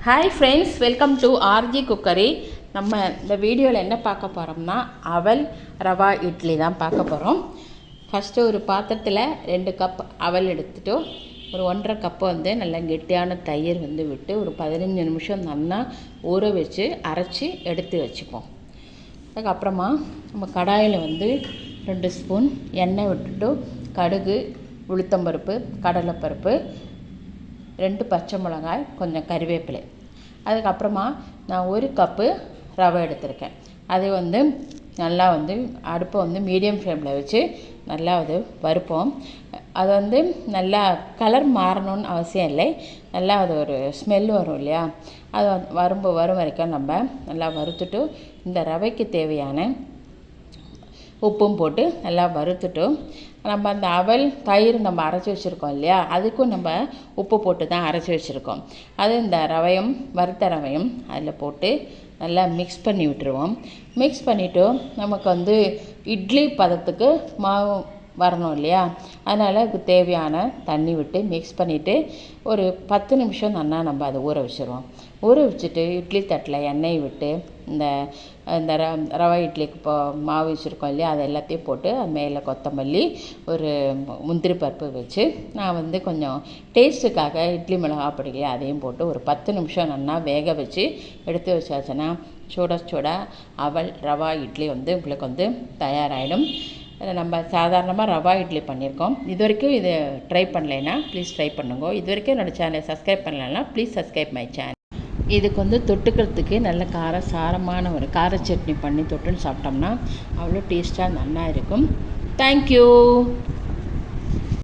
Hi friends, welcome to RG cookery. நம்ம இந்த வீடியோவில் என்ன பார்க்க போகிறோம்னா அவல் ரவா இட்லி தான் பார்க்க போகிறோம். ஃபஸ்ட்டு ஒரு பாத்திரத்தில் 2 கப் அவல் எடுத்துகிட்டு ஒரு 1.5 கப்பு நல்லா கெட்டியான தயிர் விட்டு ஒரு 15 நிமிஷம் நல்லா ஊற வச்சு அரைச்சி எடுத்து வச்சுப்போம். அதுக்கப்புறமா நம்ம கடாயில் 2 ஸ்பூன் எண்ணெய் விட்டுட்டு கடுகு, உளுத்தம்பருப்பு, கடலைப்பருப்பு, 2 பச்சை மிளகாய், கொஞ்சம் கறிவேப்பிலை. அதுக்கப்புறமா நான் 1 கப்பு ரவை எடுத்திருக்கேன். அதை நல்லா அடுப்பை மீடியம் ஃப்ளேமில் வச்சு நல்லா வறுப்போம். அது நல்லா கலர் மாறணும்னு அவசியம் இல்லை. நல்லா அது ஒரு ஸ்மெல் வரும் இல்லையா, அது வரும் வரைக்கும் நம்ம நல்லா வறுத்துட்டு இந்த ரவைக்கு தேவையான உப்பும் போட்டு நல்லா வறுத்துட்டு நம்ம அந்த அவல் தயிர் நம்ம அரைச்சி வச்சுருக்கோம் இல்லையா, அதுக்கும் நம்ம உப்பு போட்டு தான் அரைச்சி வச்சுருக்கோம். அது இந்த ரவையும் வறுத்த ரவையும் அதில் போட்டு நல்லா மிக்ஸ் பண்ணி விட்டுருவோம். மிக்ஸ் பண்ணிவிட்டு நமக்கு இட்லி பதத்துக்கு மாவு வரணும் இல்லையா, அதனால் அதுக்கு தேவையான தண்ணி விட்டு மிக்ஸ் பண்ணிவிட்டு ஒரு 10 நிமிஷம் நல்லா நம்ம அதை ஊற வச்சுருவோம். ஊற வச்சுட்டு இட்லி தட்டில் எண்ணெய் விட்டு இந்த இந்த ரவை இட்லிக்கு இப்போ மாவு வச்சுருக்கோம் இல்லையா, அதை எல்லாத்தையும் போட்டு அது மேலே கொத்தமல்லி, ஒரு முந்திரி பருப்பு வச்சு நான் கொஞ்சம் டேஸ்ட்டுக்காக இட்லி மிளகா பொடியிலையே அதையும் போட்டு ஒரு 10 நிமிஷம் நல்லா வேக வச்சு எடுத்து வச்சாச்சுன்னா சுட அவல் ரவா இட்லி உங்களுக்கு தயாராகிடும். நம்ம சாதாரணமாக ரவா இட்லி பண்ணியிருக்கோம். இது வரைக்கும் இதை ட்ரை பண்ணலைன்னா ப்ளீஸ் ட்ரை பண்ணுங்க. இது வரைக்கும் என்னோடய சேனலை சப்ஸ்கிரைப் பண்ணலைன்னா ப்ளீஸ் சப்ஸ்கிரைப் மை சேனல். இதுக்கு தொட்டுக்கிறதுக்கு நல்ல சாரமான ஒரு கார சட்னி பண்ணி தொட்டுன்னு சாப்பிட்டோம்னா அவ்வளோ டேஸ்ட்டாக நல்லா இருக்கும். தேங்க்யூ.